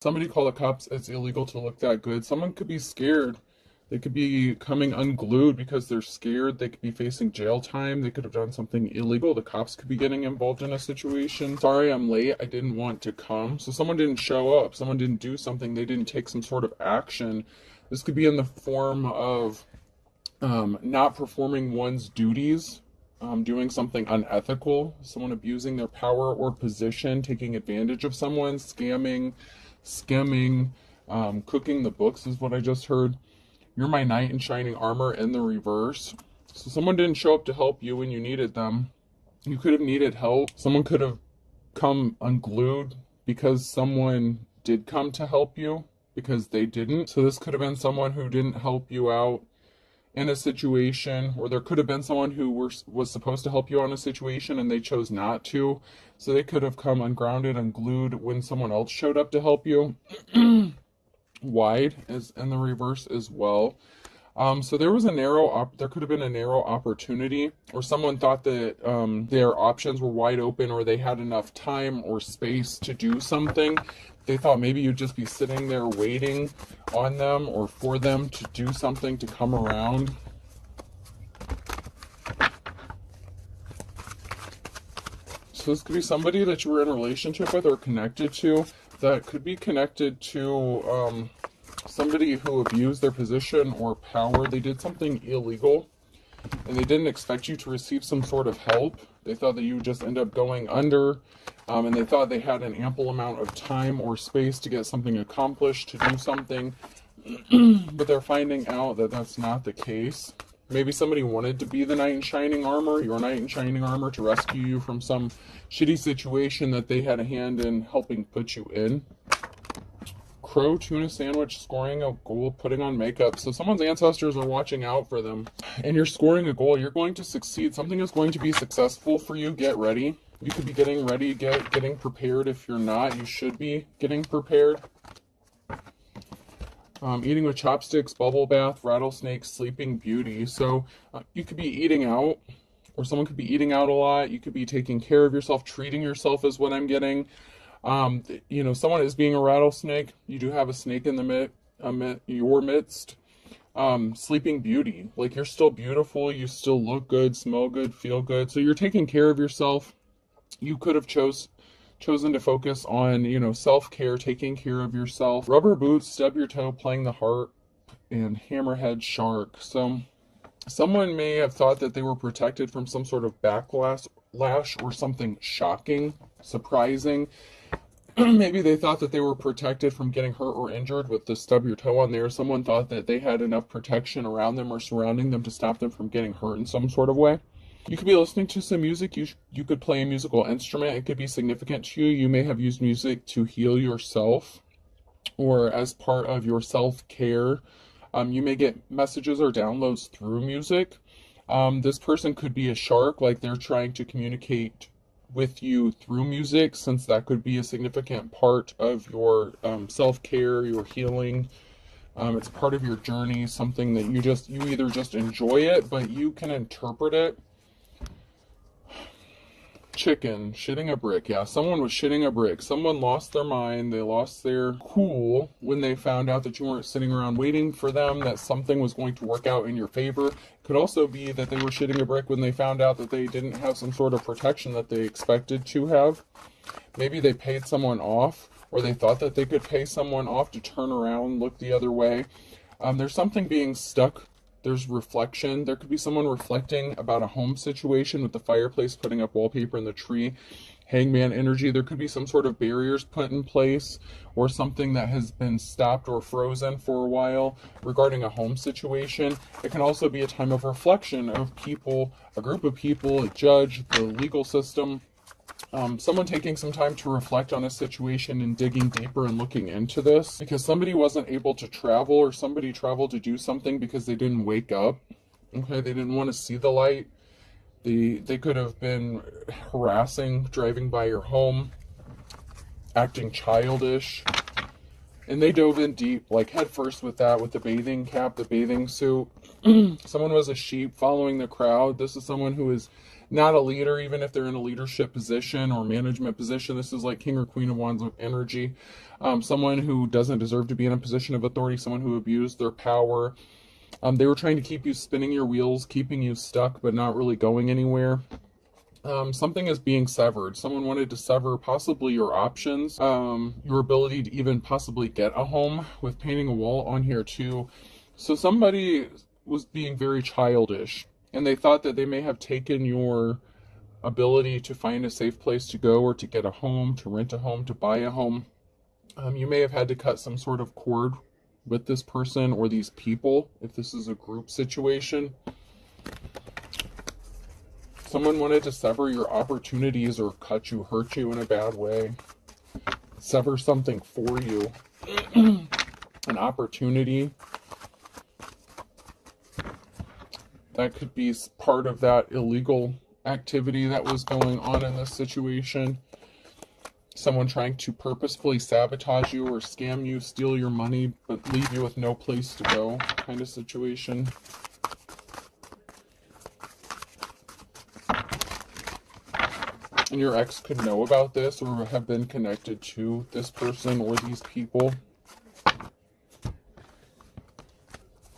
Somebody call the cops. It's illegal to look that good. Someone could be scared. They could be coming unglued because they're scared. They could be facing jail time. They could have done something illegal. The cops could be getting involved in a situation. Sorry, I'm late. I didn't want to come. So someone didn't show up. Someone didn't do something. They didn't take some sort of action. This could be in the form of not performing one's duties, doing something unethical, someone abusing their power or position, taking advantage of someone, scamming, skimming, cooking the books is what I just heard. You're my knight in shining armor in the reverse. So someone didn't show up to help you when you needed them. You could have needed help. Someone could have come unglued because someone did come to help you because they didn't. So this could have been someone who didn't help you out in a situation, or there could have been someone who was supposed to help you on a situation and they chose not to. So they could have come ungrounded, unglued when someone else showed up to help you. Wide is in the reverse as well. So there was there could have been a narrow opportunity, or someone thought that their options were wide open, or they had enough time or space to do something. They thought maybe you'd just be sitting there waiting on them or for them to do something, to come around. So this could be somebody that you were in a relationship with or connected to, that could be connected to somebody who abused their position or power. They did something illegal and they didn't expect you to receive some sort of help. They thought that you would just end up going under, and they thought they had an ample amount of time or space to get something accomplished, to do something, but they're finding out that that's not the case. Maybe somebody wanted to be the knight in shining armor, your knight in shining armor, to rescue you from some shitty situation that they had a hand in helping put you in. Crow, tuna sandwich, scoring a goal, putting on makeup. So someone's ancestors are watching out for them. And you're scoring a goal. You're going to succeed. Something is going to be successful for you. Get ready. You could be getting ready, getting prepared. If you're not, you should be getting prepared. Eating with chopsticks, bubble bath, rattlesnake, sleeping beauty. So you could be eating out, or someone could be eating out a lot. You could be taking care of yourself, treating yourself is what I'm getting. Someone is being a rattlesnake. You do have a snake in your midst. Sleeping beauty. Like, you're still beautiful. You still look good, smell good, feel good. So you're taking care of yourself. You could have chosen to focus on, self-care, taking care of yourself. Rubber boots, stub your toe, playing the harp, and hammerhead shark. So someone may have thought that they were protected from some sort of backlash or something shocking, surprising. Maybe they thought that they were protected from getting hurt or injured with the stub your toe on there. Someone thought that they had enough protection around them or surrounding them to stop them from getting hurt in some sort of way. You could be listening to some music. You could play a musical instrument. It could be significant to you. You may have used music to heal yourself or as part of your self-care. You may get messages or downloads through music. This person could be a shark, like they're trying to communicate with you through music, since that could be a significant part of your self-care, your healing. It's part of your journey, something that you either just enjoy it, but you can interpret it. Chicken, shitting a brick. Yeah, someone was shitting a brick. Someone lost their mind. They lost their cool when they found out that you weren't sitting around waiting for them, that something was going to work out in your favor. It could also be that they were shitting a brick when they found out that they didn't have some sort of protection that they expected to have. Maybe they paid someone off, or they thought that they could pay someone off to turn around, look the other way. There's something being stuck. There's reflection. There could be someone reflecting about a home situation with the fireplace, putting up wallpaper in the tree. Hangman energy. There could be some sort of barriers put in place, or something that has been stopped or frozen for a while regarding a home situation. It can also be a time of reflection of people, a group of people, a judge, the legal system. Someone taking some time to reflect on a situation and digging deeper and looking into this, because somebody wasn't able to travel, or somebody traveled to do something because they didn't wake up. Okay, they didn't want to see the light. They could have been harassing, driving by your home, acting childish, and they dove in deep, like head first with that, with the bathing cap, the bathing suit. Someone was a sheep following the crowd. This is someone who is not a leader, even if they're in a leadership position or management position. This is like King or Queen of Wands energy. Someone who doesn't deserve to be in a position of authority, someone who abused their power. They were trying to keep you spinning your wheels, keeping you stuck, but not really going anywhere. Something is being severed. Someone wanted to sever possibly your options, your ability to even possibly get a home, with painting a wall on here too. So somebody was being very childish, and they thought that they may have taken your ability to find a safe place to go, or to get a home, to rent a home, to buy a home. You may have had to cut some sort of cord with this person or these people, if this is a group situation. Someone wanted to sever your opportunities, or cut you, hurt you in a bad way. Sever something for you. An opportunity. That could be part of that illegal activity that was going on in this situation. Someone trying to purposefully sabotage you or scam you, steal your money, but leave you with no place to go, kind of situation. And your ex could know about this, or have been connected to this person or these people.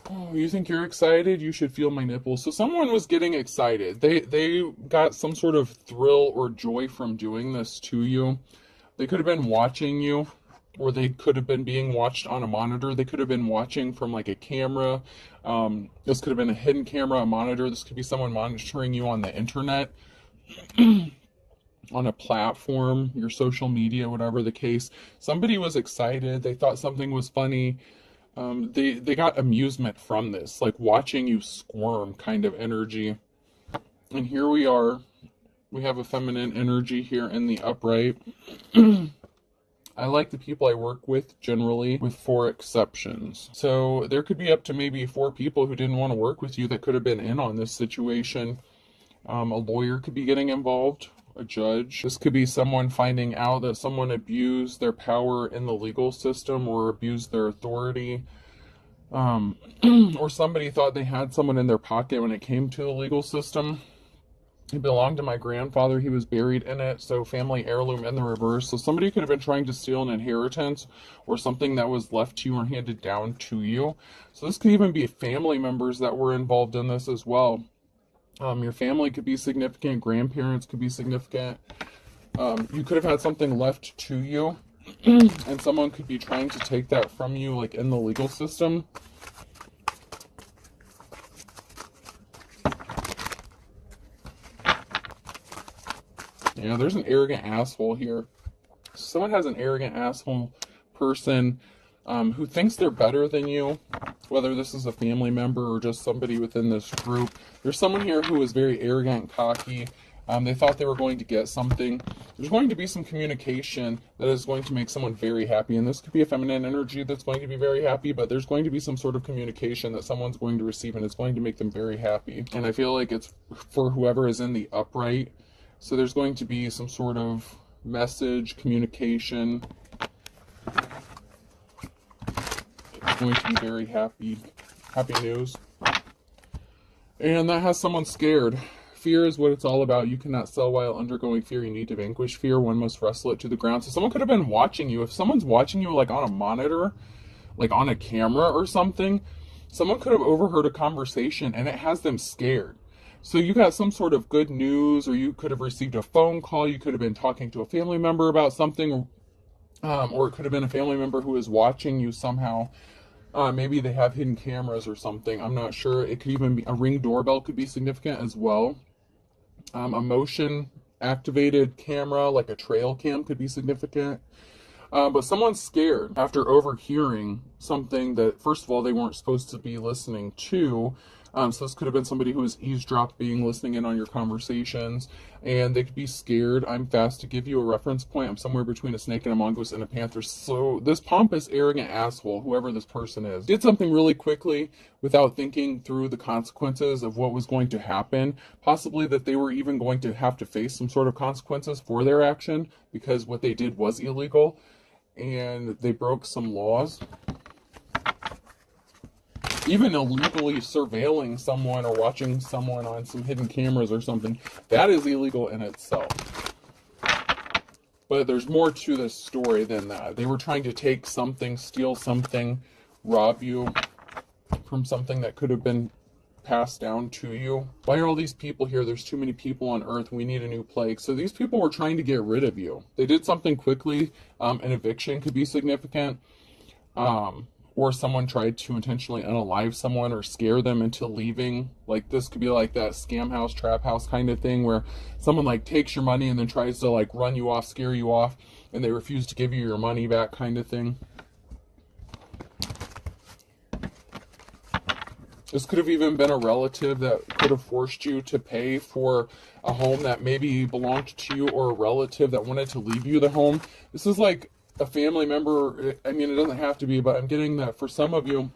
Oh, you think you're excited? You should feel my nipples. So someone was getting excited. They got some sort of thrill or joy from doing this to you. They could have been watching you, or they could have been being watched on a monitor. They could have been watching from like a camera. This could have been a hidden camera, a monitor. This could be someone monitoring you on the internet. On a platform, your social media, whatever the case. Somebody was excited. They thought something was funny. They got amusement from this, like watching you squirm kind of energy. And here we are. We have a feminine energy here in the upright. I like the people I work with generally, with 4 exceptions. So there could be up to maybe 4 people who didn't want to work with you that could have been in on this situation. A lawyer could be getting involved. A judge. This could be someone finding out that someone abused their power in the legal system, or abused their authority. Or somebody thought they had someone in their pocket when it came to the legal system. It belonged to my grandfather. He was buried in it. So family heirloom in the reverse. So somebody could have been trying to steal an inheritance, or something that was left to you or handed down to you. So this could even be family members that were involved in this as well. Your family could be significant. Grandparents could be significant. You could have had something left to you, and someone could be trying to take that from you, like in the legal system. Yeah, there's an arrogant asshole here. Someone has an arrogant asshole person who thinks they're better than you, whether this is a family member or just somebody within this group. There's someone here who is very arrogant and cocky. They thought they were going to get something. There's going to be some communication that is going to make someone very happy. And this could be a feminine energy that's going to be very happy, but there's going to be some sort of communication that someone's going to receive, and it's going to make them very happy. And I feel like it's for whoever is in the upright. So there's going to be some sort of message, communication. It's going to be very happy news. And that has someone scared. Fear is what it's all about. You cannot sell while undergoing fear. You need to vanquish fear. One must wrestle it to the ground. So someone could have been watching you. If someone's watching you like on a monitor, like on a camera or something, someone could have overheard a conversation and it has them scared. So you got some sort of good news, or you could have received a phone call. You could have been talking to a family member about something, or it could have been a family member who is watching you somehow. Maybe they have hidden cameras or something. I'm not sure. It could even be a Ring doorbell could be significant as well. A motion activated camera, like a trail cam, could be significant. But someone's scared after overhearing something that, first of all, they weren't supposed to be listening to. So this could have been somebody who was eavesdropping, listening in on your conversations, and they could be scared. I'm fast to give you a reference point. I'm somewhere between a snake and a mongoose and a panther. So this pompous, arrogant asshole, whoever this person is, did something really quickly without thinking through the consequences of what was going to happen. Possibly that they were even going to have to face some sort of consequences for their action, because what they did was illegal and they broke some laws. even illegally surveilling someone or watching someone on some hidden cameras or something, that is illegal in itself. But there's more to this story than that. They were trying to take something, steal something, rob you from something that could have been passed down to you. Why are all these people here? There's too many people on Earth. We need a new plague. So these people were trying to get rid of you. They did something quickly. An eviction could be significant. Or someone tried to intentionally unalive someone or scare them into leaving. Like, this could be like that scam house, trap house kind of thing where someone like takes your money and then tries to like run you off, scare you off, and they refuse to give you your money back kind of thing. This could have even been a relative that could have forced you to pay for a home that maybe belonged to you, or a relative that wanted to leave you the home. This is like a family member. I mean, it doesn't have to be, but I'm getting that for some of you,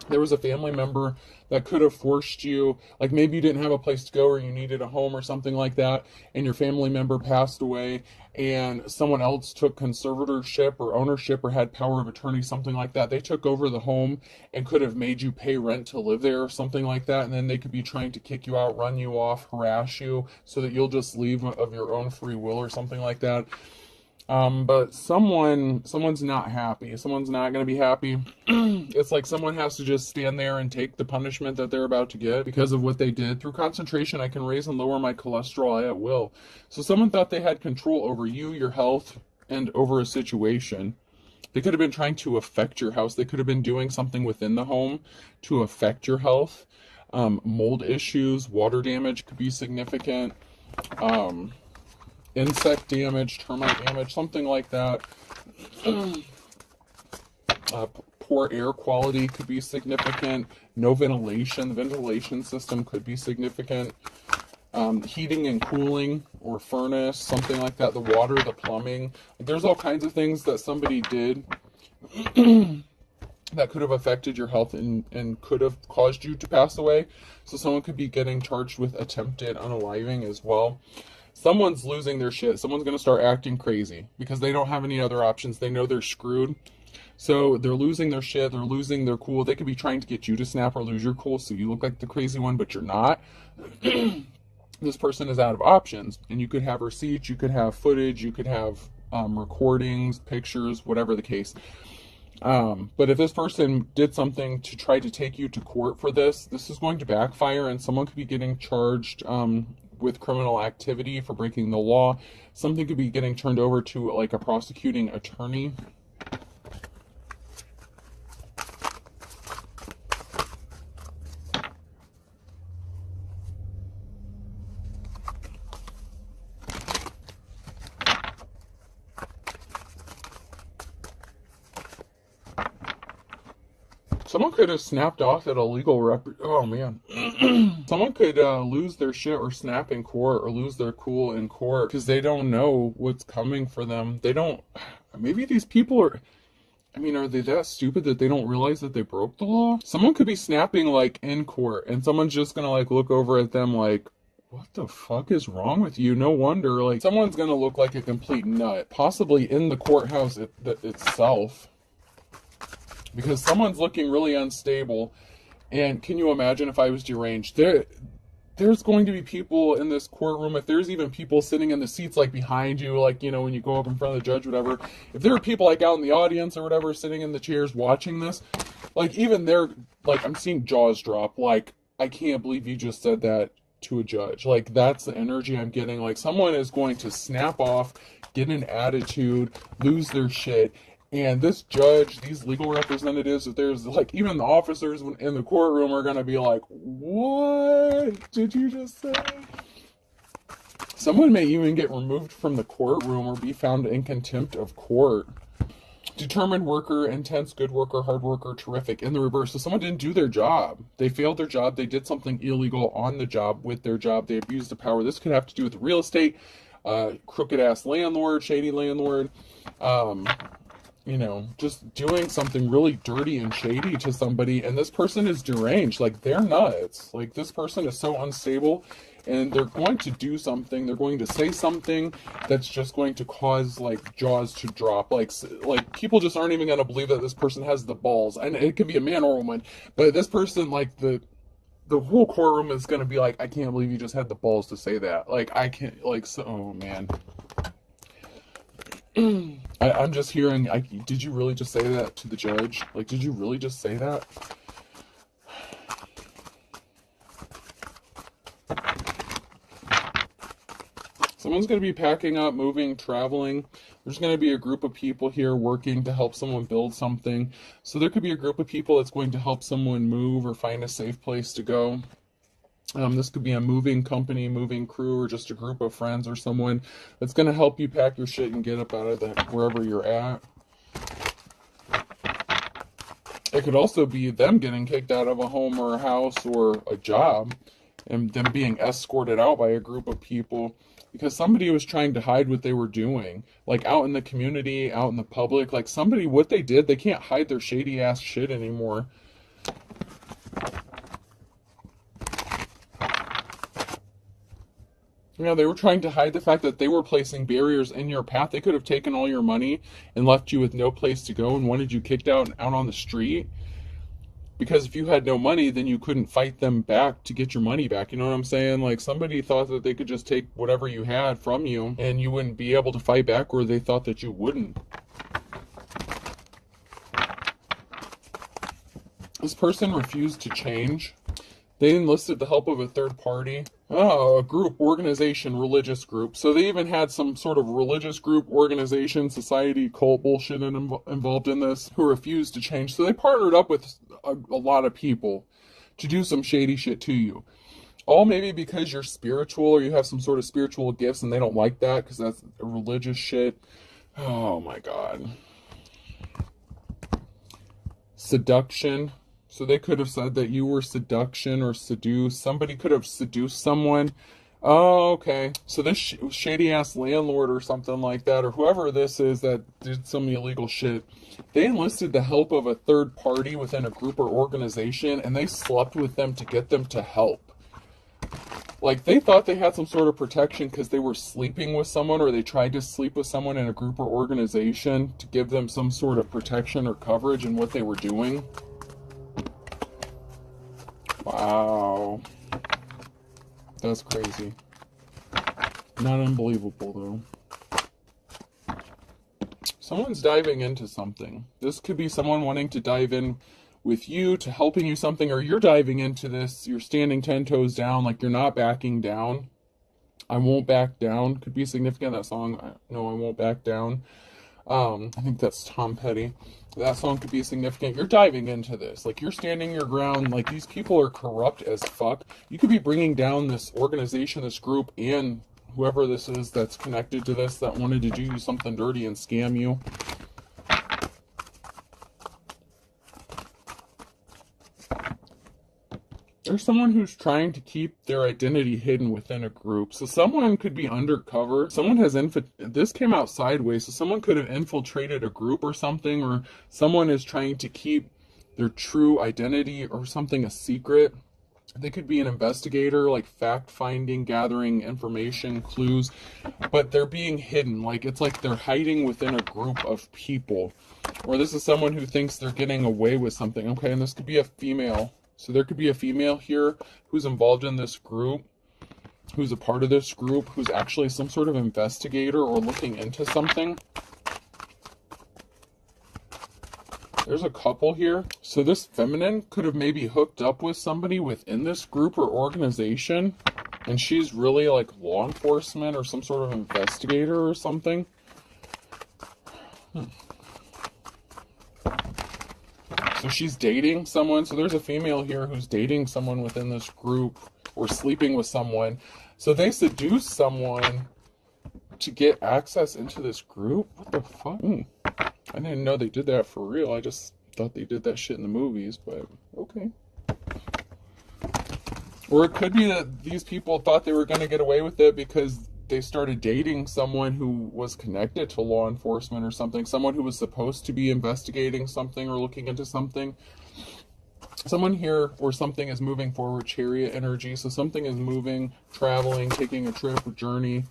there was a family member that could have forced you, like maybe you didn't have a place to go or you needed a home or something like that, and your family member passed away and someone else took conservatorship or ownership or had power of attorney, something like that. They took over the home and could have made you pay rent to live there or something like that, and then they could be trying to kick you out, run you off, harass you so that you'll just leave of your own free will or something like that. But someone's not happy. Someone's not going to be happy. It's like someone has to just stand there and take the punishment that they're about to get because of what they did. Through concentration, I can raise and lower my cholesterol at will. So someone thought they had control over you, your health, and over a situation. They could have been trying to affect your house. They could have been doing something within the home to affect your health. Mold issues, water damage could be significant. Insect damage, termite damage, something like that. Poor air quality could be significant. No ventilation. The ventilation system could be significant. Heating and cooling or furnace, something like that. The water, the plumbing. There's all kinds of things that somebody did that could have affected your health and could have caused you to pass away. So someone could be getting charged with attempted unaliving as well. Someone's losing their shit. Someone's going to start acting crazy because they don't have any other options. They know they're screwed. So they're losing their shit. They're losing their cool. They could be trying to get you to snap or lose your cool so you look like the crazy one, but you're not. This person is out of options. And you could have receipts. You could have footage. You could have recordings, pictures, whatever the case. But if this person did something to try to take you to court for this, this is going to backfire, and someone could be getting charged with criminal activity for breaking the law. Something could be getting turned over to like a prosecuting attorney. Someone could have snapped off at a legal oh man. Someone could lose their shit or snap in court or lose their cool in court because they don't know what's coming for them. They don't, maybe these people are, I mean, are they that stupid that they don't realize that they broke the law? Someone could be snapping like in court and someone's just gonna like look over at them like, what the fuck is wrong with you? No wonder, like someone's gonna look like a complete nut, possibly in the courthouse itself. Because someone's looking really unstable. And can you imagine if I was deranged? There's going to be people in this courtroom, if there's even people sitting in the seats like behind you, like, you know, when you go up in front of the judge, whatever. If there are people like out in the audience or whatever, sitting in the chairs watching this, like even they're, like I'm seeing jaws drop. Like, I can't believe you just said that to a judge. Like, that's the energy I'm getting. Like, someone is going to snap off, get an attitude, lose their shit. And this judge, these legal representatives, if there's like even the officers in the courtroom are going to be like, what did you just say? Someone may even get removed from the courtroom or be found in contempt of court. Determined worker, intense, good worker, hard worker, terrific. In the reverse, so someone didn't do their job. They failed their job. They did something illegal on the job with their job. They abused the power. This could have to do with real estate, crooked ass landlord, shady landlord, you know, just doing something really dirty and shady to somebody, and this person is deranged. Like, they're nuts. Like, this person is so unstable, and they're going to do something, they're going to say something that's just going to cause like jaws to drop. Like people just aren't even going to believe that this person has the balls, and it could be a man or a woman, but this person, like the whole courtroom is going to be like, I can't believe you just had the balls to say that. Like, I can't, like, so, oh man. I'm just hearing, did you really just say that to the judge? Like, did you really just say that? Someone's going to be packing up, moving, traveling. There's going to be a group of people here working to help someone build something. So there could be a group of people that's going to help someone move or find a safe place to go. This could be a moving company, moving crew, or just a group of friends or someone that's going to help you pack your shit and get up out of wherever you're at. It could also be them getting kicked out of a home or a house or a job, and them being escorted out by a group of people because somebody was trying to hide what they were doing, like out in the community, out in the public. Like somebody, what they did, they can't hide their shady ass shit anymore. You know, they were trying to hide the fact that they were placing barriers in your path. They could have taken all your money and left you with no place to go and wanted you kicked out on the street. Because if you had no money, then you couldn't fight them back to get your money back. You know what I'm saying? Like somebody thought that they could just take whatever you had from you and you wouldn't be able to fight back, or they thought that you wouldn't. This person refused to change. They enlisted the help of a third party. Oh, a group, organization, religious group. So they even had some sort of religious group, organization, society, cult bullshit involved in this, who refused to change. So they partnered up with a lot of people to do some shady shit to you. All maybe because you're spiritual or you have some sort of spiritual gifts and they don't like that because that's religious shit. Oh my God. Seduction. So they could have said that you were seduction or seduce. Somebody could have seduced someone. Oh, okay. So this shady ass landlord or something like that, or whoever this is that did some illegal shit, they enlisted the help of a third party within a group or organization, and they slept with them to get them to help. Like they thought they had some sort of protection because they were sleeping with someone, or they tried to sleep with someone in a group or organization to give them some sort of protection or coverage in what they were doing. Wow. That's crazy. Not unbelievable, though. Someone's diving into something. This could be someone wanting to dive in with you, to helping you something, or you're diving into this. You're standing 10 toes down, like you're not backing down. I won't back down. Could be significant, that song. No, I won't back down. I think that's Tom Petty. That song could be significant. You're diving into this. Like, you're standing your ground. Like, these people are corrupt as fuck. You could be bringing down this organization, this group, and whoever this is that's connected to this that wanted to do you something dirty and scam you. There's someone who's trying to keep their identity hidden within a group. So someone could be undercover. Someone has this came out sideways. So someone could have infiltrated a group or something, or someone is trying to keep their true identity or something a secret. They could be an investigator, like fact-finding, gathering information, clues, but they're being hidden. Like, it's like they're hiding within a group of people. Or this is someone who thinks they're getting away with something. Okay, and this could be a female. So there could be a female here who's involved in this group, who's a part of this group, who's actually some sort of investigator or looking into something. There's a couple here. So this feminine could have maybe hooked up with somebody within this group or organization, and she's really like law enforcement or some sort of investigator or something. So she's dating someone. So there's a female here who's dating someone within this group or sleeping with someone. So they seduce someone to get access into this group? What the fuck? I didn't know they did that for real. I just thought they did that shit in the movies, but okay. Or it could be that these people thought they were going to get away with it because they started dating someone who was connected to law enforcement or something, someone who was supposed to be investigating something or looking into something. Someone here or something is moving forward, chariot energy. So something is moving, traveling, taking a trip, a journey.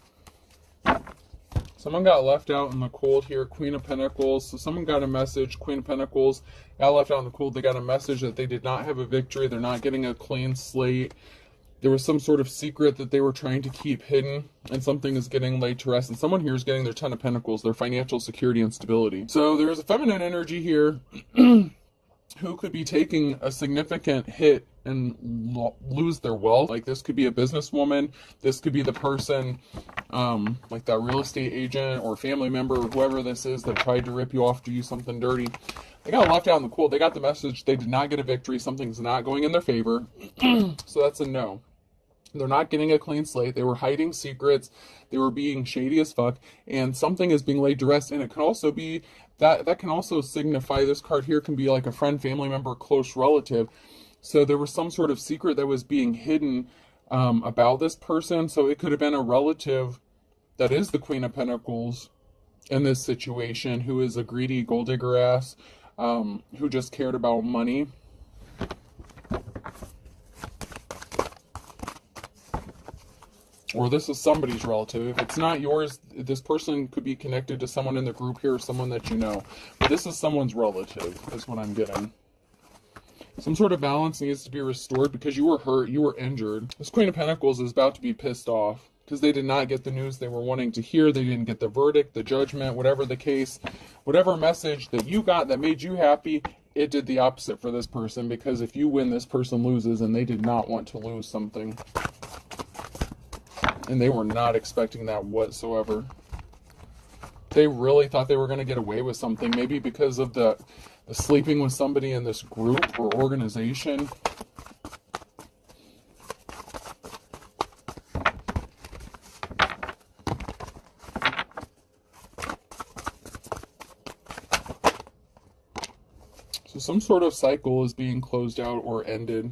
Someone got left out in the cold here, Queen of Pentacles. So someone got a message, Queen of Pentacles, got left out in the cold. They got a message that they did not have a victory. They're not getting a clean slate. There was some sort of secret that they were trying to keep hidden, and something is getting laid to rest. And someone here is getting their Ten of Pentacles, their financial security and stability. So there's a feminine energy here who could be taking a significant hit and lose their wealth. Like this could be a businesswoman. This could be the person, like that real estate agent or family member or whoever this is that tried to rip you off, do you something dirty. They got left out in the cold. They got the message. They did not get a victory. Something's not going in their favor. So that's a no. They're not getting a clean slate. They were hiding secrets. They were being shady as fuck. And something is being laid to rest. And it can also be, that can also signify, this card here can be like a friend, family member, close relative. So there was some sort of secret that was being hidden about this person. So it could have been a relative that is the Queen of Pentacles in this situation, who is a greedy gold digger ass, who just cared about money. Or this is somebody's relative. If it's not yours, this person could be connected to someone in the group here, or someone that you know. But this is someone's relative, is what I'm getting. Some sort of balance needs to be restored because you were hurt, you were injured. This Queen of Pentacles is about to be pissed off because they did not get the news they were wanting to hear. They didn't get the verdict, the judgment, whatever the case. Whatever message that you got that made you happy, it did the opposite for this person, because if you win, this person loses, and they did not want to lose something. And they were not expecting that whatsoever. They really thought they were going to get away with something, maybe because of the sleeping with somebody in this group or organization. So some sort of cycle is being closed out or ended.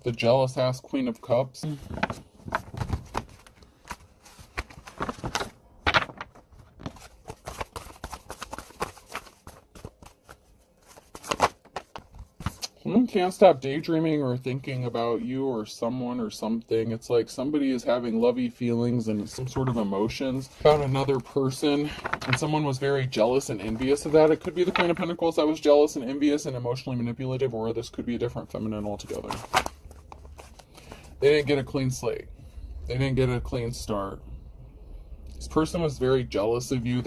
The jealous ass Queen of Cups. Someone can't stop daydreaming or thinking about you or someone or something. It's like somebody is having lovey feelings and some sort of emotions about another person, and someone was very jealous and envious of that. It could be the Queen of Pentacles that was jealous and envious and emotionally manipulative, or this could be a different feminine altogether. They didn't get a clean slate. They didn't get a clean start. This person was very jealous of you.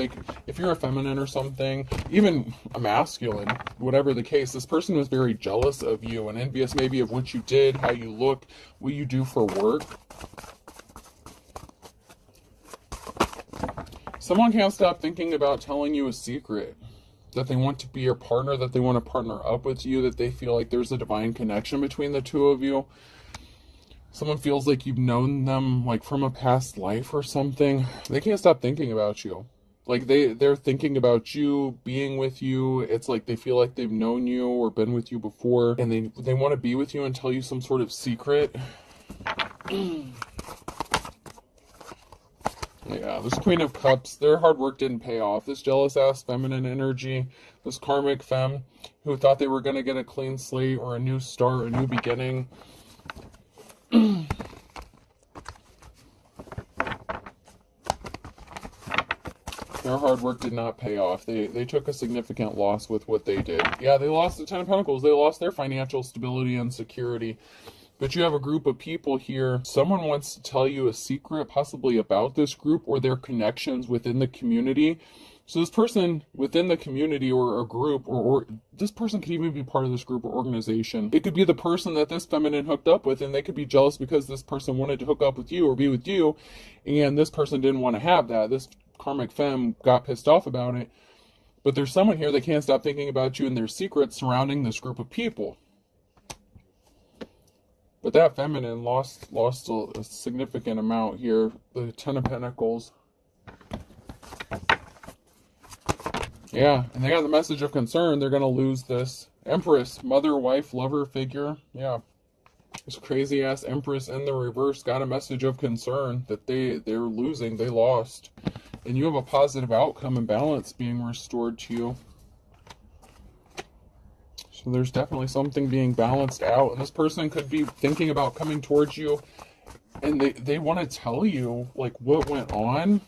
If you're a feminine or something, even a masculine, whatever the case, this person was very jealous of you and envious maybe of what you did, how you look, what you do for work. Someone can't stop thinking about telling you a secret, that they want to be your partner, that they want to partner up with you, that they feel like there's a divine connection between the two of you. Someone feels like you've known them like from a past life or something. They can't stop thinking about you. Like they're thinking about you, being with you. It's like they feel like they've known you or been with you before, and they want to be with you and tell you some sort of secret. Yeah, this Queen of Cups, their hard work didn't pay off. This jealous ass feminine energy, this karmic femme who thought they were going to get a clean slate or a new start, a new beginning. Their hard work did not pay off. They took a significant loss with what they did. Yeah, they lost the Ten of Pentacles. They lost their financial stability and security. But you have a group of people here. Someone wants to tell you a secret, possibly about this group or their connections within the community. So this person within the community or a group, or this person could even be part of this group or organization. It could be the person that this feminine hooked up with, and they could be jealous because this person wanted to hook up with you or be with you, and this person didn't want to have that. This karmic femme got pissed off about it. But there's someone here that can't stop thinking about you and their secrets surrounding this group of people. But that feminine lost a significant amount here. The Ten of Pentacles. Yeah, and they got the message of concern. They're going to lose this Empress, mother, wife, lover figure. Yeah. This crazy ass Empress in the reverse got a message of concern that they're losing. They lost. And you have a positive outcome and balance being restored to you. So there's definitely something being balanced out. And this person could be thinking about coming towards you, and they want to tell you, like, what went on.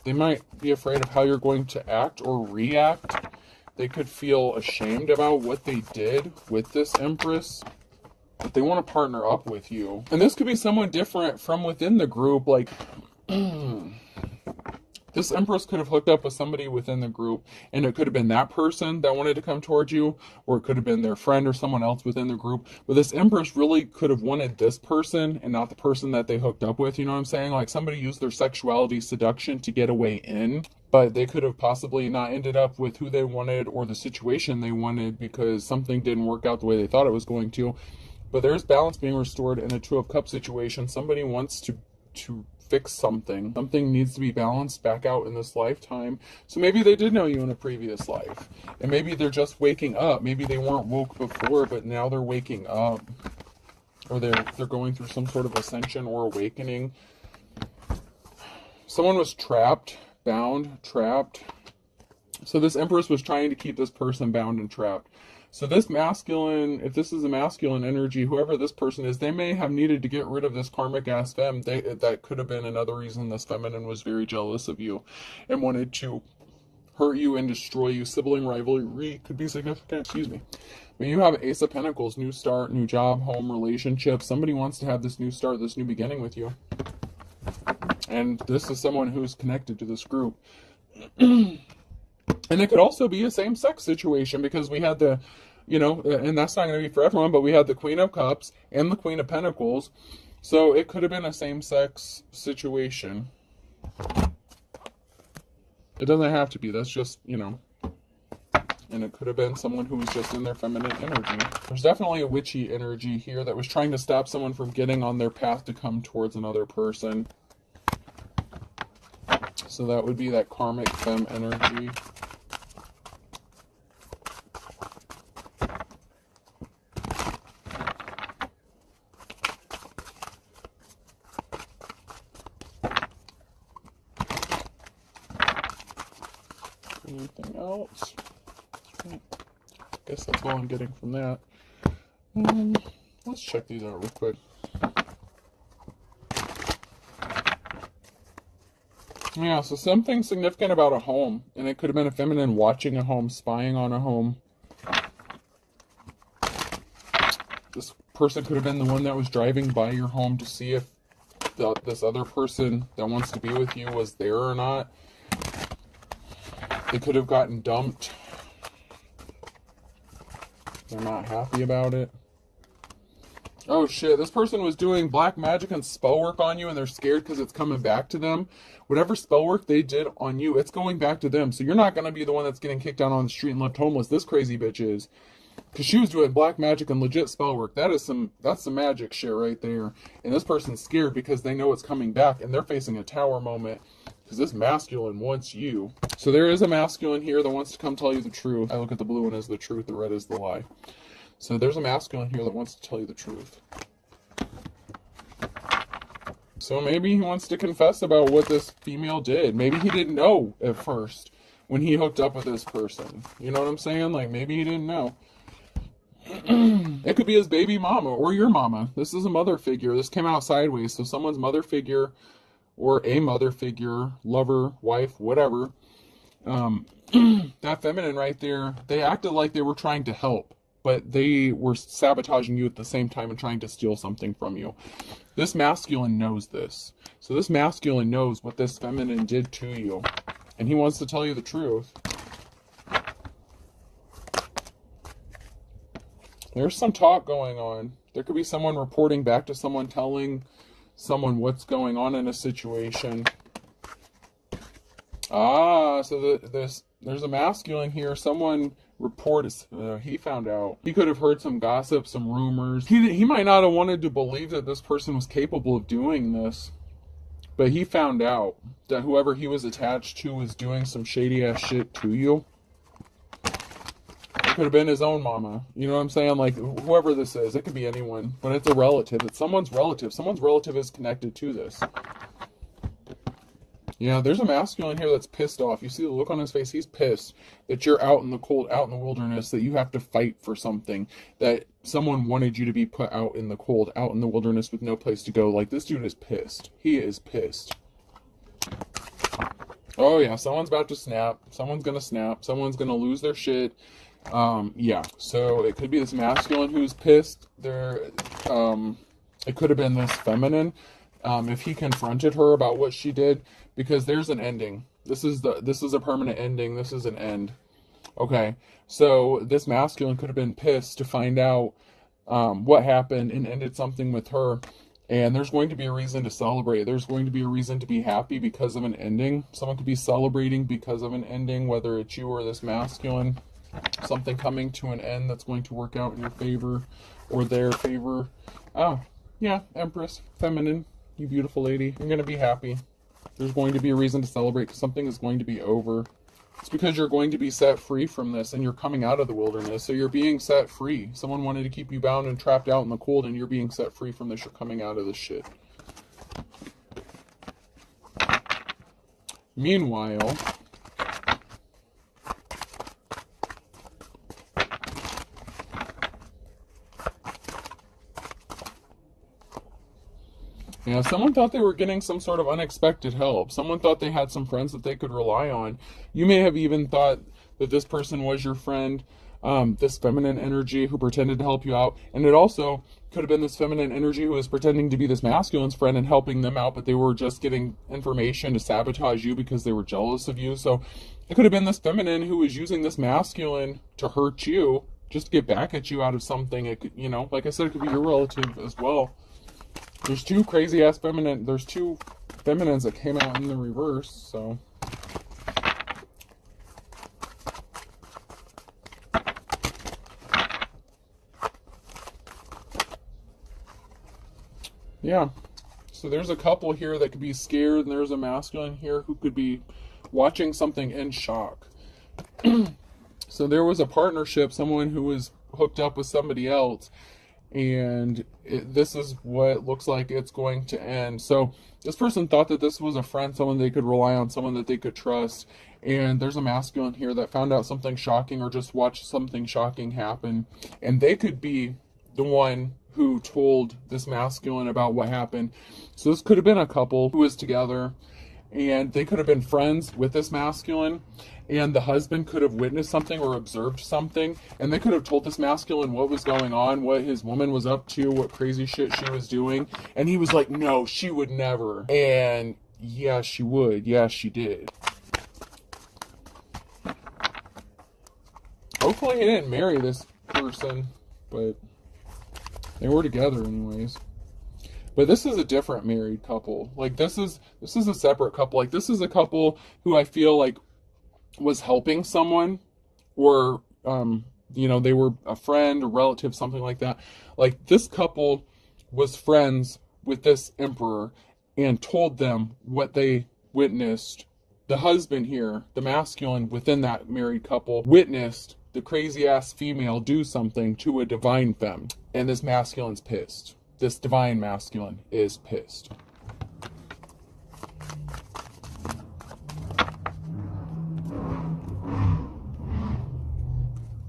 They might be afraid of how you're going to act or react. They could feel ashamed about what they did with this Empress. But they want to partner up with you. And this could be someone different from within the group. Like, this Empress could have hooked up with somebody within the group, and it could have been that person that wanted to come towards you, or it could have been their friend or someone else within the group. But this Empress really could have wanted this person and not the person that they hooked up with. You know what I'm saying? Like, somebody used their sexuality seduction to get a way in, but they could have possibly not ended up with who they wanted or the situation they wanted because something didn't work out the way they thought it was going to. But there's balance being restored in a Two of Cups situation. Somebody wants to fix something. Something needs to be balanced back out in this lifetime. So maybe they did know you in a previous life. And maybe they're just waking up. Maybe they weren't woke before, but now they're waking up. Or they're going through some sort of ascension or awakening. Someone was trapped, bound, trapped. So this Empress was trying to keep this person bound and trapped. So this masculine, if this is a masculine energy, whoever this person is, they may have needed to get rid of this karmic ass femme. That could have been another reason this feminine was very jealous of you and wanted to hurt you and destroy you. Sibling rivalry could be significant. Excuse me. But you have Ace of Pentacles, new start, new job, home, relationship. Somebody wants to have this new start, this new beginning with you. And this is someone who's connected to this group. And it could also be a same-sex situation because we had the, you know, and that's not going to be for everyone, but we had the Queen of Cups and the Queen of Pentacles. So it could have been a same-sex situation. It doesn't have to be. That's just, you know. And it could have been someone who was just in their feminine energy. There's definitely a witchy energy here that was trying to stop someone from getting on their path to come towards another person. So that would be that karmic femme energy. Anything else? I guess that's all I'm getting from that. Let's check these out real quick. Yeah, so something significant about a home. And it could have been a feminine watching a home, spying on a home. This person could have been the one that was driving by your home to see if this other person that wants to be with you was there or not. They could have gotten dumped. They're not happy about it. Oh shit, this person was doing black magic and spell work on you and they're scared because it's coming back to them. Whatever spell work they did on you, it's going back to them. So you're not going to be the one that's getting kicked out on the street and left homeless. This crazy bitch is. Because she was doing black magic and legit spell work. That's some magic shit right there. And this person's scared because they know it's coming back and they're facing a tower moment. Because this masculine wants you. So there is a masculine here that wants to come tell you the truth. I look at the blue one as the truth, the red is the lie. So there's a masculine here that wants to tell you the truth. So maybe he wants to confess about what this female did. Maybe he didn't know at first when he hooked up with this person. You know what I'm saying? Like, maybe he didn't know. It could be his baby mama or your mama. This is a mother figure. This came out sideways. So someone's mother figure or a mother figure, lover, wife, whatever. That feminine right there, they acted like they were trying to help. But they were sabotaging you at the same time and trying to steal something from you. This masculine knows this. So this masculine knows what this feminine did to you. And he wants to tell you the truth. There's some talk going on. There could be someone reporting back to someone, telling someone what's going on in a situation. So there's a masculine here. Someone reports, he found out. He could have heard some gossip, some rumors. He might not have wanted to believe that this person was capable of doing this. But he found out that whoever he was attached to was doing some shady ass shit to you. It could have been his own mama. You know what I'm saying? Like, whoever this is. It could be anyone. But it's a relative. It's someone's relative. Someone's relative is connected to this. Yeah, there's a masculine here that's pissed off. You see the look on his face. He's pissed that you're out in the cold, out in the wilderness, that you have to fight for something, that someone wanted you to be put out in the cold, out in the wilderness with no place to go. Like, this dude is pissed. He is pissed. Oh, yeah, someone's about to snap. Someone's going to snap. Someone's going to lose their shit. Yeah, so it could be this masculine who's pissed. It could have been this feminine. If he confronted her about what she did, because there's an ending. This is a permanent ending. This is an end. Okay, so this masculine could have been pissed to find out what happened and ended something with her. And there's going to be a reason to celebrate. There's going to be a reason to be happy because of an ending. Someone could be celebrating because of an ending, whether it's you or this masculine. Something coming to an end that's going to work out in your favor or their favor. Oh, yeah, Empress, feminine, you beautiful lady. You're going to be happy. There's going to be a reason to celebrate because something is going to be over. It's because you're going to be set free from this and you're coming out of the wilderness. So you're being set free. Someone wanted to keep you bound and trapped out in the cold and you're being set free from this. You're coming out of this shit. Meanwhile, yeah, someone thought they were getting some sort of unexpected help. Someone thought they had some friends that they could rely on. You may have even thought that this person was your friend, this feminine energy who pretended to help you out. And it also could have been this feminine energy who was pretending to be this masculine's friend and helping them out, but they were just getting information to sabotage you because they were jealous of you. So it could have been this feminine who was using this masculine to hurt you, just to get back at you out of something. It could, like I said, it could be your relative as well. There's two crazy ass feminine. There's two feminines that came out in the reverse. So yeah. So there's a couple here that could be scared, and there's a masculine here who could be watching something in shock. So there was a partnership, someone who was hooked up with somebody else. And this is what looks like it's going to end. So this person thought that this was a friend, someone they could rely on, someone that they could trust. And there's a masculine here that found out something shocking or just watched something shocking happen. And they could be the one who told this masculine about what happened. So this could have been a couple who was together. And they could have been friends with this masculine, and the husband could have witnessed something or observed something, and they could have told this masculine what was going on, what his woman was up to, what crazy shit she was doing, and he was like, no, she would never. And yeah, she would. Yeah, she did. Hopefully he didn't marry this person, but they were together anyways. But this is a different married couple. Like, this is a separate couple. Like, this is a couple who I feel like was helping someone, or they were a friend, a relative, something like that. Like, this couple was friends with this emperor and told them what they witnessed. The husband here, the masculine within that married couple, witnessed the crazy ass female do something to a divine femme, and this masculine's pissed. This divine masculine is pissed.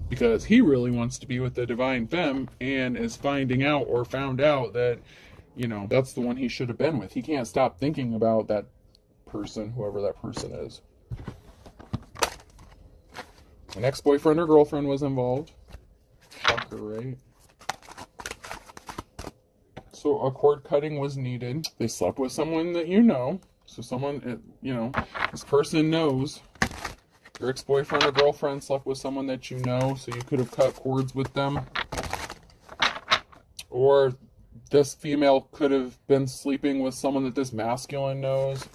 Because he really wants to be with the divine femme and is finding out or found out that, that's the one he should have been with. He can't stop thinking about that person, whoever that person is. An ex-boyfriend or girlfriend was involved. Shocker, right? So a cord cutting was needed. They slept with someone that you know. So someone, this person knows. Your ex-boyfriend or girlfriend slept with someone that you know, so you could have cut cords with them. Or this female could have been sleeping with someone that this masculine knows.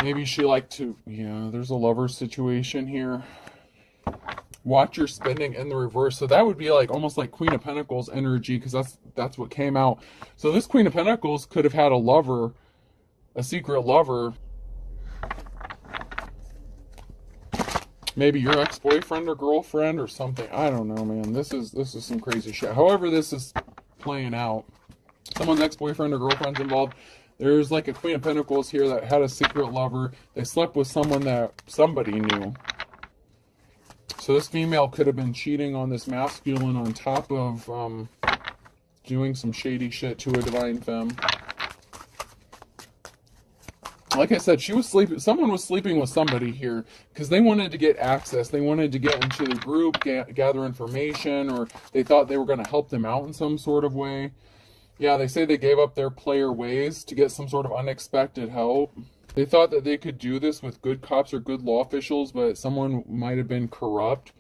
Maybe she liked to, there's a lover situation here. Watch your spending in the reverse. So that would be like almost like Queen of Pentacles energy, because that's what came out. So this Queen of Pentacles could have had a lover, a secret lover. Maybe your ex-boyfriend or girlfriend or something. I don't know, man. This is some crazy shit. However this is playing out, someone's ex-boyfriend or girlfriend's involved. There's like a Queen of Pentacles here that had a secret lover. They slept with someone that somebody knew. So this female could have been cheating on this masculine on top of doing some shady shit to a divine femme. Like I said, she was sleeping. Someone was sleeping with somebody here because they wanted to get access. They wanted to get into the group, gather information, or they thought they were going to help them out in some sort of way. Yeah, they say they gave up their player ways to get some sort of unexpected help. They thought that they could do this with good cops or good law officials, but someone might have been corrupt.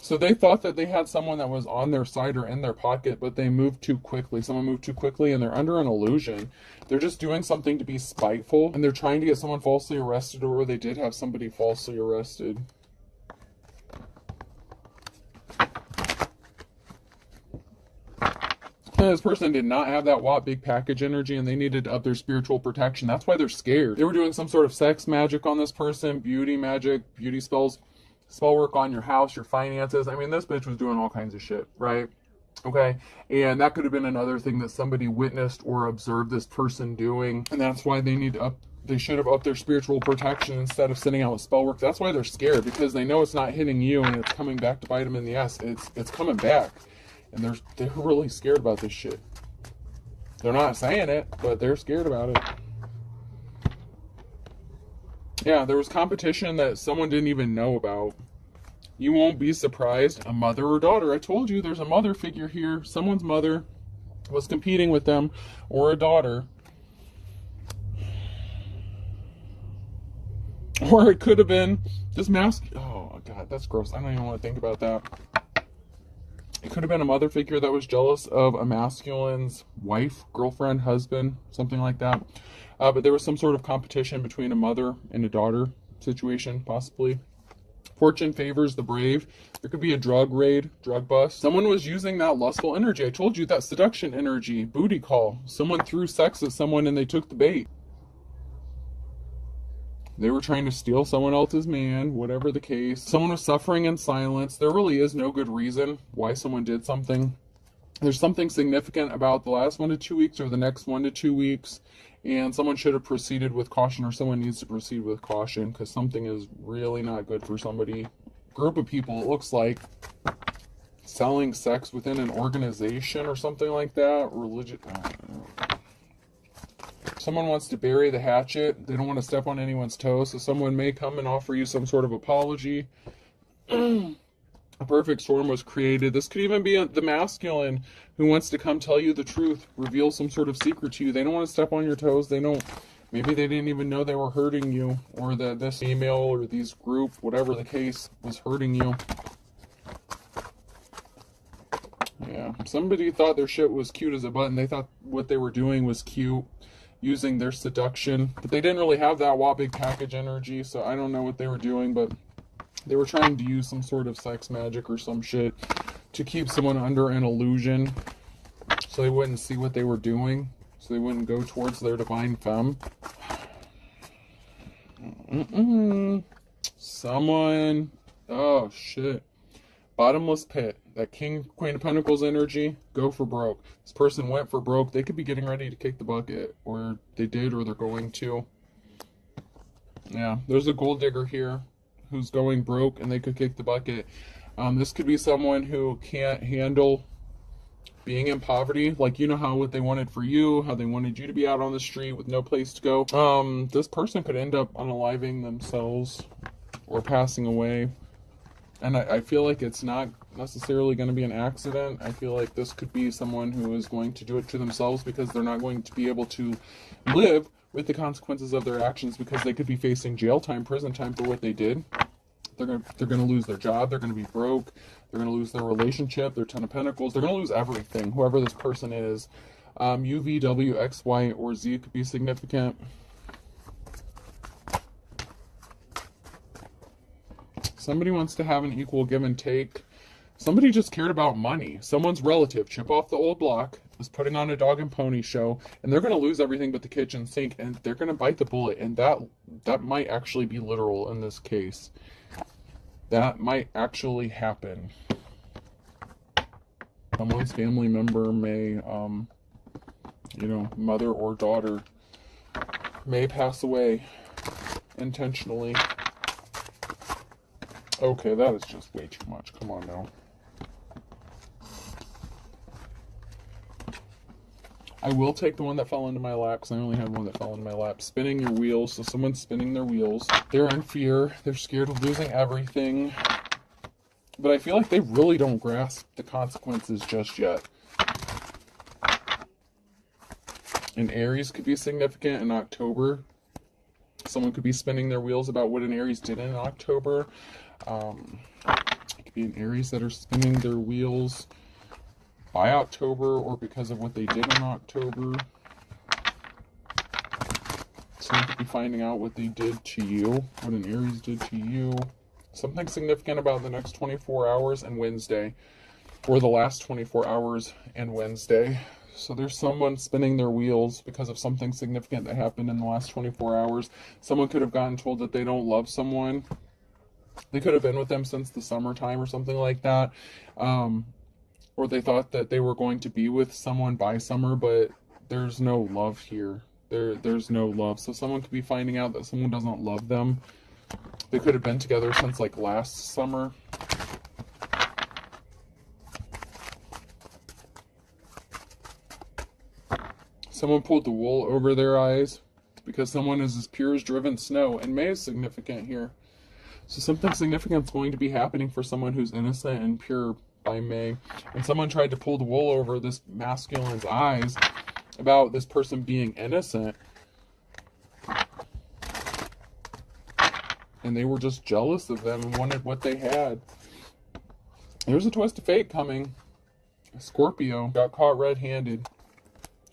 So they thought that they had someone that was on their side or in their pocket, but they moved too quickly. Someone moved too quickly, and they're under an illusion. They're just doing something to be spiteful, and they're trying to get someone falsely arrested, or they did have somebody falsely arrested. This person did not have that WAP big package energy, and they needed to up their spiritual protection. That's why they're scared. They were doing some sort of sex magic on this person, beauty magic, beauty spells, spell work on your house, your finances. I mean, this bitch was doing all kinds of shit, right? Okay, and that could have been another thing that somebody witnessed or observed this person doing, and that's why they need to up. They should have upped their spiritual protection instead of sitting out with spell work. That's why they're scared, because they know it's not hitting you and it's coming back to bite them in the ass. It's coming back. And they're really scared about this shit. They're not saying it, but they're scared about it. Yeah, there was competition that someone didn't even know about. You won't be surprised. A mother or daughter. I told you there's a mother figure here. Someone's mother was competing with them, or a daughter. Or it could have been this mask. Oh, God, that's gross. I don't even want to think about that. It could have been a mother figure that was jealous of a masculine's wife, girlfriend, husband, something like that. But there was some sort of competition between a mother and a daughter situation, possibly. Fortune favors the brave. There could be a drug raid, drug bust. Someone was using that lustful energy. I told you, that seduction energy, booty call. Someone threw sex at someone and they took the bait. They were trying to steal someone else's man, whatever the case. Someone was suffering in silence. There really is no good reason why someone did something. There's something significant about the last 1 to 2 weeks or the next 1 to 2 weeks, and someone should have proceeded with caution, or someone needs to proceed with caution, because something is really not good for somebody. Group of people, it looks like, selling sex within an organization or something like that. Religion. I don't know. Someone wants to bury the hatchet. They don't want to step on anyone's toes, so someone may come and offer you some sort of apology. A perfect storm was created. This could even be the masculine who wants to come tell you the truth, reveal some sort of secret to you. They don't want to step on your toes. Maybe they didn't even know they were hurting you, or that this female or these group, whatever the case, was hurting you. Yeah, somebody thought their shit was cute as a button. They thought what they were doing was cute, using their seduction, but they didn't really have that big package energy, so I don't know what they were doing, but they were trying to use some sort of sex magic or some shit to keep someone under an illusion, so they wouldn't see what they were doing, so they wouldn't go towards their divine femme. Someone, oh shit, bottomless pit. That Queen of Pentacles energy, go for broke. This person went for broke. They could be getting ready to kick the bucket, or they did, or they're going to. Yeah, there's a gold digger here who's going broke, and they could kick the bucket. This could be someone who can't handle being in poverty. Like, you know how what they wanted for you, how they wanted you to be out on the street with no place to go. This person could end up unaliving themselves or passing away. And I feel like it's not necessarily going to be an accident. I feel like this could be someone who is going to do it to themselves, because they're not going to be able to live with the consequences of their actions, because they could be facing jail time, prison time for what they did. They're going to lose their job. They're going to be broke. They're going to lose their relationship, their 10 of Pentacles. They're going to lose everything, whoever this person is. U, V, W, X, Y, or Z could be significant. Somebody wants to have an equal give and take. Somebody just cared about money. Someone's relative, chip off the old block, is putting on a dog and pony show, and they're going to lose everything but the kitchen sink, and they're going to bite the bullet, and that might actually be literal in this case. That might actually happen. Someone's family member may, mother or daughter, may pass away intentionally. Okay, that is just way too much. Come on now. I will take the one that fell into my lap because I only have one that fell into my lap. Spinning your wheels. So someone's spinning their wheels. They're in fear. They're scared of losing everything. But I feel like they really don't grasp the consequences just yet. An Aries could be significant in October. Someone could be spinning their wheels about what an Aries did in October. It could be an Aries that are spinning their wheels by October or because of what they did in October. Someone could be finding out what they did to you, what an Aries did to you. Something significant about the next 24 hours and Wednesday, or the last 24 hours and Wednesday. So there's someone spinning their wheels because of something significant that happened in the last 24 hours. Someone could have gotten told that they don't love someone. They could have been with them since the summertime or something like that. Or they thought that they were going to be with someone by summer, but there's no love here. There's no love. So someone could be finding out that someone doesn't love them. They could have been together since like last summer. Someone pulled the wool over their eyes because someone is as pure as driven snow, and May is significant here. So something significant is going to be happening for someone who's innocent and pure by May. And someone tried to pull the wool over this masculine's eyes about this person being innocent. And they were just jealous of them and wanted what they had. There's a twist of fate coming. Scorpio got caught red-handed.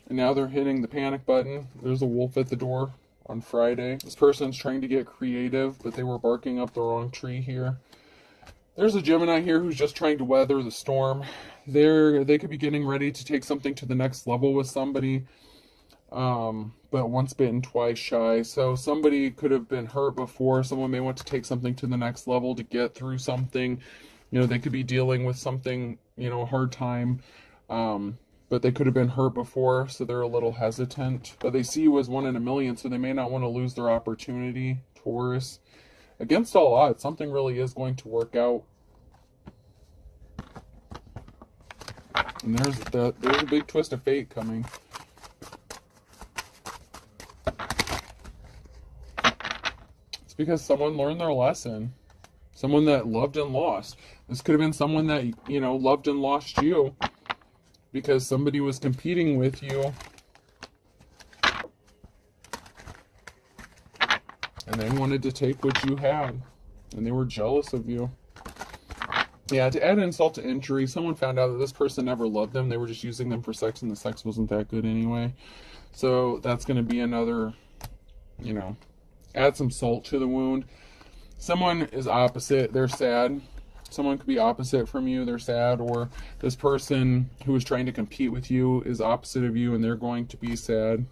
And now they're hitting the panic button. There's a wolf at the door on Friday. This person's trying to get creative, but they were barking up the wrong tree here. There's a Gemini here who's just trying to weather the storm. They could be getting ready to take something to the next level with somebody. But once bitten, twice shy. So somebody could have been hurt before. Someone may want to take something to the next level to get through something. You know, they could be dealing with something, you know, a hard time. But they could have been hurt before, so they're a little hesitant. But they see you as 1 in a million, so they may not want to lose their opportunity, Taurus. Against all odds, something really is going to work out. And there's a big twist of fate coming. It's because someone learned their lesson. Someone that loved and lost. This could have been someone that, you know, loved and lost you because somebody was competing with you. And they wanted to take what you had. And they were jealous of you. Yeah, to add insult to injury, someone found out that this person never loved them. They were just using them for sex, and the sex wasn't that good anyway. So that's going to be another, you know, add some salt to the wound. Someone is opposite. They're sad. Someone could be opposite from you. They're sad. Or this person who is trying to compete with you is opposite of you, and they're going to be sad.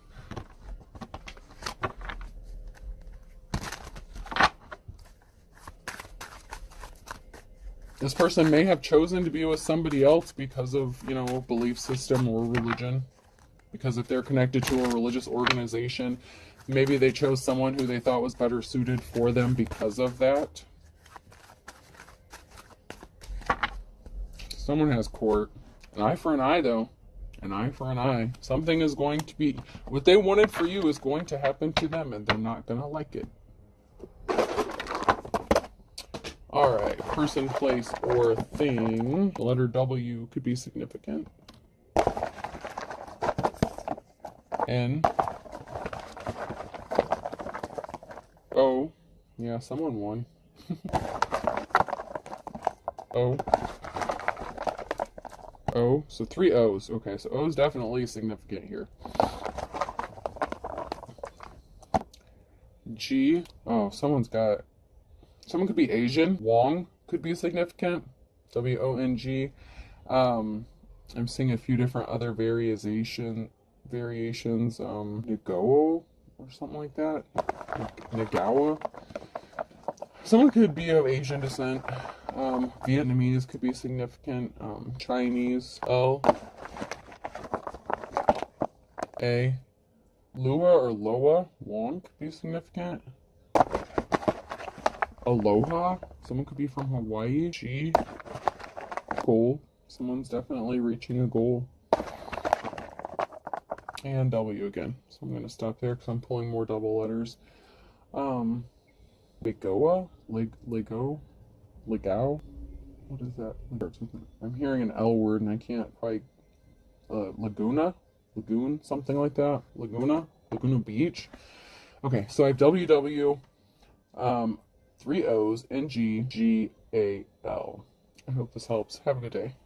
This person may have chosen to be with somebody else because of, you know, belief system or religion. Because if they're connected to a religious organization, maybe they chose someone who they thought was better suited for them because of that. Someone has court. An eye for an eye, though. An eye for an eye. Something is going to be... What they wanted for you is going to happen to them, and they're not going to like it. Alright, person, place, or thing. The letter W could be significant. N. O. Yeah, someone won. O. O. So 3 O's. Okay, so O is definitely significant here. G. Oh, someone could be Asian. Wong could be significant. W-O-N-G. I'm seeing a few different other variations. Nagao or something like that. Nagawa. Someone could be of Asian descent. Vietnamese could be significant. Chinese. L. A. Lua or Loa, long could be significant. Aloha, someone could be from Hawaii. G, goal, someone's definitely reaching a goal. And W again, so I'm going to stop there because I'm pulling more double letters. Legoa, Lego, Legao, what is that? I'm hearing an L word and I can't quite, Laguna, Lagoon, something like that. Laguna Beach. Okay, so I have WW, 3 O's, and G, G, A, L. I hope this helps. Have a good day.